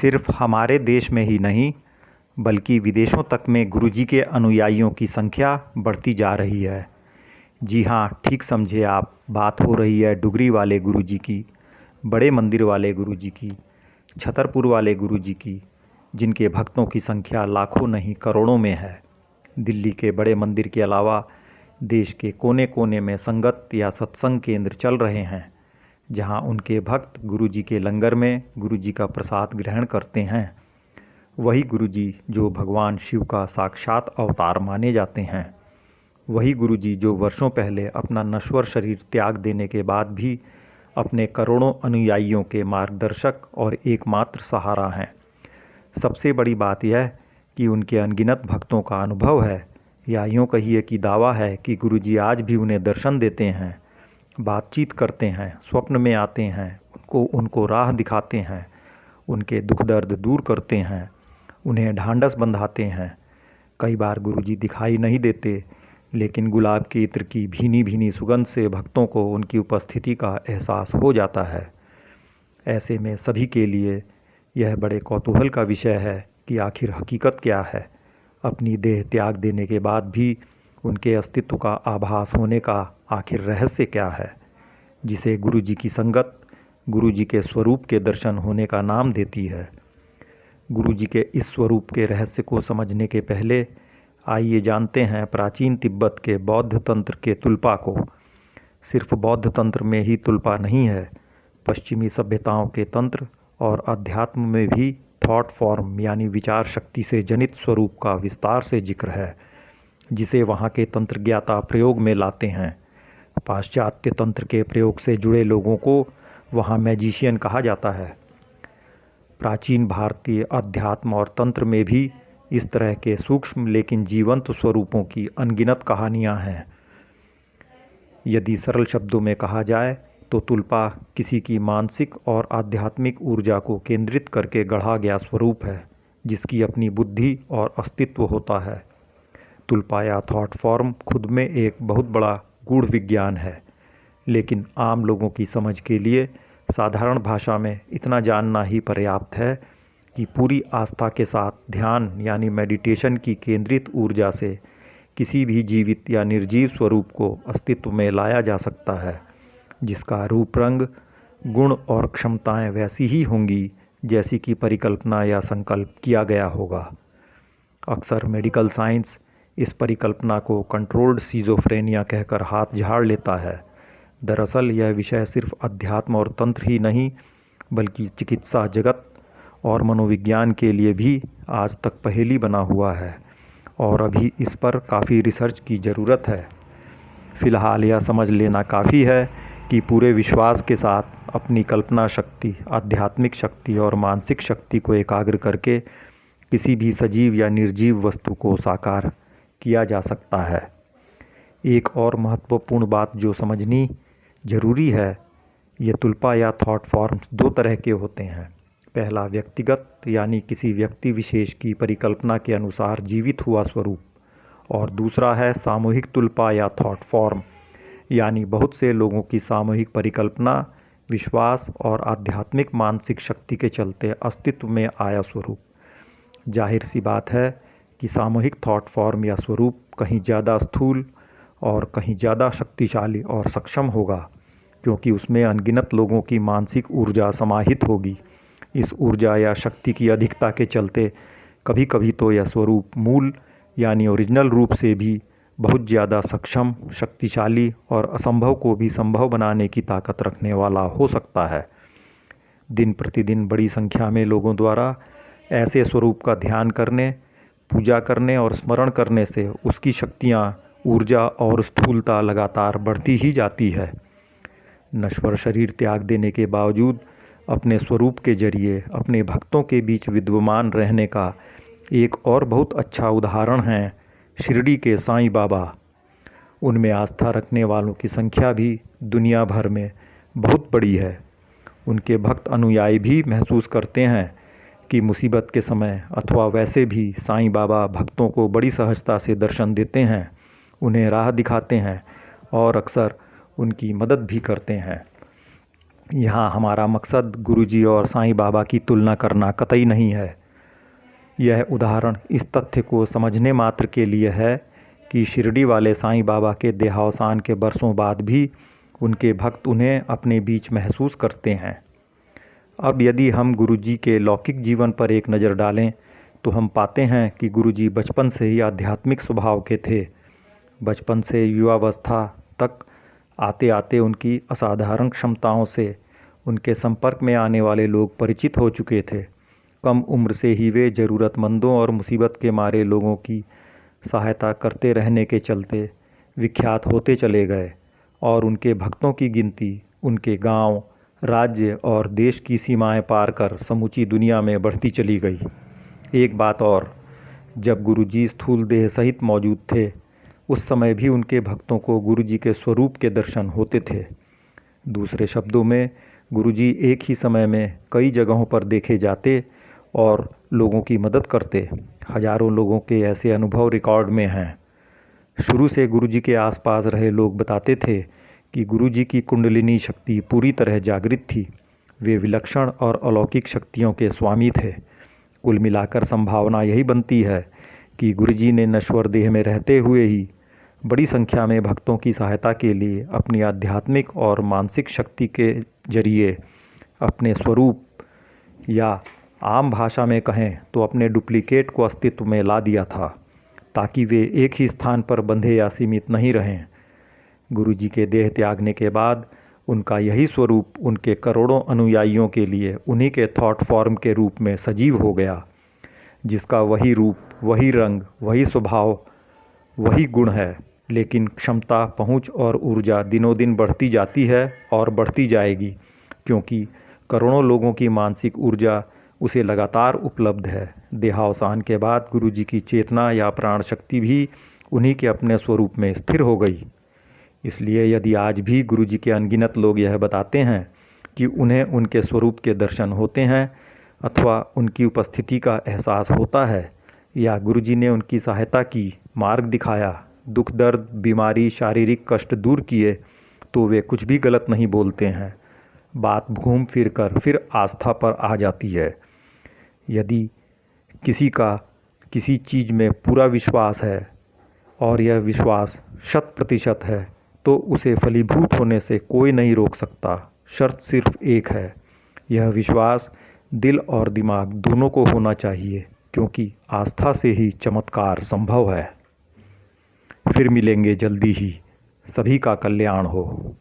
सिर्फ हमारे देश में ही नहीं बल्कि विदेशों तक में गुरुजी के अनुयायियों की संख्या बढ़ती जा रही है। जी हाँ, ठीक समझे आप, बात हो रही है डुगरी वाले गुरुजी की, बड़े मंदिर वाले गुरुजी की, छतरपुर वाले गुरुजी की, जिनके भक्तों की संख्या लाखों नहीं करोड़ों में है। दिल्ली के बड़े मंदिर के अलावा देश के कोने कोने में संगत या सत्संग केंद्र चल रहे हैं, जहां उनके भक्त गुरुजी के लंगर में गुरुजी का प्रसाद ग्रहण करते हैं। वही गुरुजी जो भगवान शिव का साक्षात अवतार माने जाते हैं, वही गुरुजी जो वर्षों पहले अपना नश्वर शरीर त्याग देने के बाद भी अपने करोड़ों अनुयायियों के मार्गदर्शक और एकमात्र सहारा हैं। सबसे बड़ी बात यह कि उनके अनगिनत भक्तों का अनुभव है, या यूँ कहिए कि दावा है कि गुरुजी आज भी उन्हें दर्शन देते हैं, बातचीत करते हैं, स्वप्न में आते हैं, उनको राह दिखाते हैं, उनके दुख दर्द दूर करते हैं, उन्हें ढांढस बंधाते हैं। कई बार गुरुजी दिखाई नहीं देते, लेकिन गुलाब के इत्र की भीनी भीनी सुगंध से भक्तों को उनकी उपस्थिति का एहसास हो जाता है। ऐसे में सभी के लिए यह बड़े कौतूहल का विषय है कि आखिर हकीकत क्या है। अपनी देह त्याग देने के बाद भी उनके अस्तित्व का आभास होने का आखिर रहस्य क्या है, जिसे गुरुजी की संगत गुरुजी के स्वरूप के दर्शन होने का नाम देती है। गुरुजी के इस स्वरूप के रहस्य को समझने के पहले आइए जानते हैं प्राचीन तिब्बत के बौद्ध तंत्र के तुल्पा को। सिर्फ बौद्ध तंत्र में ही तुल्पा नहीं है, पश्चिमी सभ्यताओं के तंत्र और अध्यात्म में भी थॉट फॉर्म यानी विचार शक्ति से जनित स्वरूप का विस्तार से जिक्र है, जिसे वहाँ के तंत्र ज्ञाता प्रयोग में लाते हैं। पाश्चात्य तंत्र के प्रयोग से जुड़े लोगों को वहाँ मैजिशियन कहा जाता है। प्राचीन भारतीय अध्यात्म और तंत्र में भी इस तरह के सूक्ष्म लेकिन जीवंत स्वरूपों की अनगिनत कहानियाँ हैं। यदि सरल शब्दों में कहा जाए तो तुल्पा किसी की मानसिक और आध्यात्मिक ऊर्जा को केंद्रित करके गढ़ा गया स्वरूप है, जिसकी अपनी बुद्धि और अस्तित्व होता है। तुल्पा या थॉट फॉर्म खुद में एक बहुत बड़ा गूढ़ विज्ञान है, लेकिन आम लोगों की समझ के लिए साधारण भाषा में इतना जानना ही पर्याप्त है कि पूरी आस्था के साथ ध्यान यानी मेडिटेशन की केंद्रित ऊर्जा से किसी भी जीवित या निर्जीव स्वरूप को अस्तित्व में लाया जा सकता है, जिसका रूप रंग, गुण और क्षमताएं वैसी ही होंगी जैसी कि परिकल्पना या संकल्प किया गया होगा। अक्सर मेडिकल साइंस इस परिकल्पना को कंट्रोल्ड सीजोफ्रेनिया कहकर हाथ झाड़ लेता है। दरअसल यह विषय सिर्फ अध्यात्म और तंत्र ही नहीं बल्कि चिकित्सा जगत और मनोविज्ञान के लिए भी आज तक पहेली बना हुआ है, और अभी इस पर काफ़ी रिसर्च की ज़रूरत है। फ़िलहाल यह समझ लेना काफ़ी है कि पूरे विश्वास के साथ अपनी कल्पना शक्ति, आध्यात्मिक शक्ति और मानसिक शक्ति को एकाग्र करके किसी भी सजीव या निर्जीव वस्तु को साकार किया जा सकता है। एक और महत्वपूर्ण बात जो समझनी ज़रूरी है, ये तुल्पा या थॉट फॉर्म्स दो तरह के होते हैं। पहला व्यक्तिगत यानी किसी व्यक्ति विशेष की परिकल्पना के अनुसार जीवित हुआ स्वरूप, और दूसरा है सामूहिक तुल्पा या थॉट फॉर्म यानी बहुत से लोगों की सामूहिक परिकल्पना, विश्वास और आध्यात्मिक मानसिक शक्ति के चलते अस्तित्व में आया स्वरूप। जाहिर सी बात है कि सामूहिक थॉट फॉर्म या स्वरूप कहीं ज़्यादा स्थूल और कहीं ज़्यादा शक्तिशाली और सक्षम होगा, क्योंकि उसमें अनगिनत लोगों की मानसिक ऊर्जा समाहित होगी। इस ऊर्जा या शक्ति की अधिकता के चलते कभी कभी तो यह स्वरूप मूल यानी ओरिजिनल रूप से भी बहुत ज़्यादा सक्षम, शक्तिशाली और असंभव को भी संभव बनाने की ताकत रखने वाला हो सकता है। दिन प्रतिदिन बड़ी संख्या में लोगों द्वारा ऐसे स्वरूप का ध्यान करने, पूजा करने और स्मरण करने से उसकी शक्तियाँ, ऊर्जा और स्थूलता लगातार बढ़ती ही जाती है। नश्वर शरीर त्याग देने के बावजूद अपने स्वरूप के जरिए अपने भक्तों के बीच विद्यमान रहने का एक और बहुत अच्छा उदाहरण है शिरडी के साईं बाबा। उनमें आस्था रखने वालों की संख्या भी दुनिया भर में बहुत बड़ी है। उनके भक्त अनुयायी भी महसूस करते हैं कि मुसीबत के समय अथवा वैसे भी साईं बाबा भक्तों को बड़ी सहजता से दर्शन देते हैं, उन्हें राह दिखाते हैं और अक्सर उनकी मदद भी करते हैं। यहाँ हमारा मकसद गुरुजी और साईं बाबा की तुलना करना कतई नहीं है। यह उदाहरण इस तथ्य को समझने मात्र के लिए है कि शिरडी वाले साईं बाबा के देहावसान के बरसों बाद भी उनके भक्त उन्हें अपने बीच महसूस करते हैं। अब यदि हम गुरुजी के लौकिक जीवन पर एक नज़र डालें तो हम पाते हैं कि गुरुजी बचपन से ही आध्यात्मिक स्वभाव के थे। बचपन से युवावस्था तक आते आते उनकी असाधारण क्षमताओं से उनके संपर्क में आने वाले लोग परिचित हो चुके थे। कम उम्र से ही वे ज़रूरतमंदों और मुसीबत के मारे लोगों की सहायता करते रहने के चलते विख्यात होते चले गए और उनके भक्तों की गिनती उनके गांव, राज्य और देश की सीमाएं पार कर समूची दुनिया में बढ़ती चली गई। एक बात और, जब गुरुजी स्थूल देह सहित मौजूद थे उस समय भी उनके भक्तों को गुरुजी के स्वरूप के दर्शन होते थे। दूसरे शब्दों में, गुरुजी एक ही समय में कई जगहों पर देखे जाते और लोगों की मदद करते। हजारों लोगों के ऐसे अनुभव रिकॉर्ड में हैं। शुरू से गुरुजी के आसपास रहे लोग बताते थे कि गुरुजी की कुंडलिनी शक्ति पूरी तरह जागृत थी। वे विलक्षण और अलौकिक शक्तियों के स्वामी थे। कुल मिलाकर संभावना यही बनती है कि गुरुजी ने नश्वर देह में रहते हुए ही बड़ी संख्या में भक्तों की सहायता के लिए अपनी आध्यात्मिक और मानसिक शक्ति के जरिए अपने स्वरूप, या आम भाषा में कहें तो अपने डुप्लीकेट को अस्तित्व में ला दिया था, ताकि वे एक ही स्थान पर बंधे या सीमित नहीं रहें। गुरुजी के देह त्यागने के बाद उनका यही स्वरूप उनके करोड़ों अनुयायियों के लिए उन्हीं के थॉट फॉर्म के रूप में सजीव हो गया, जिसका वही रूप, वही रंग, वही स्वभाव, वही गुण है, लेकिन क्षमता, पहुंच और ऊर्जा दिनों दिन बढ़ती जाती है और बढ़ती जाएगी, क्योंकि करोड़ों लोगों की मानसिक ऊर्जा उसे लगातार उपलब्ध है। देहावसान के बाद गुरुजी की चेतना या प्राण शक्ति भी उन्हीं के अपने स्वरूप में स्थिर हो गई। इसलिए यदि आज भी गुरुजी के अनगिनत लोग यह बताते हैं कि उन्हें उनके स्वरूप के दर्शन होते हैं अथवा उनकी उपस्थिति का एहसास होता है, या गुरुजी ने उनकी सहायता की, मार्ग दिखाया, दुख दर्द, बीमारी, शारीरिक कष्ट दूर किए, तो वे कुछ भी गलत नहीं बोलते हैं। बात घूम फिर कर फिर आस्था पर आ जाती है। यदि किसी का किसी चीज़ में पूरा विश्वास है और यह विश्वास 100% है तो उसे फलीभूत होने से कोई नहीं रोक सकता। शर्त सिर्फ एक है, यह विश्वास दिल और दिमाग दोनों को होना चाहिए, क्योंकि आस्था से ही चमत्कार संभव है। फिर मिलेंगे जल्दी ही। सभी का कल्याण हो।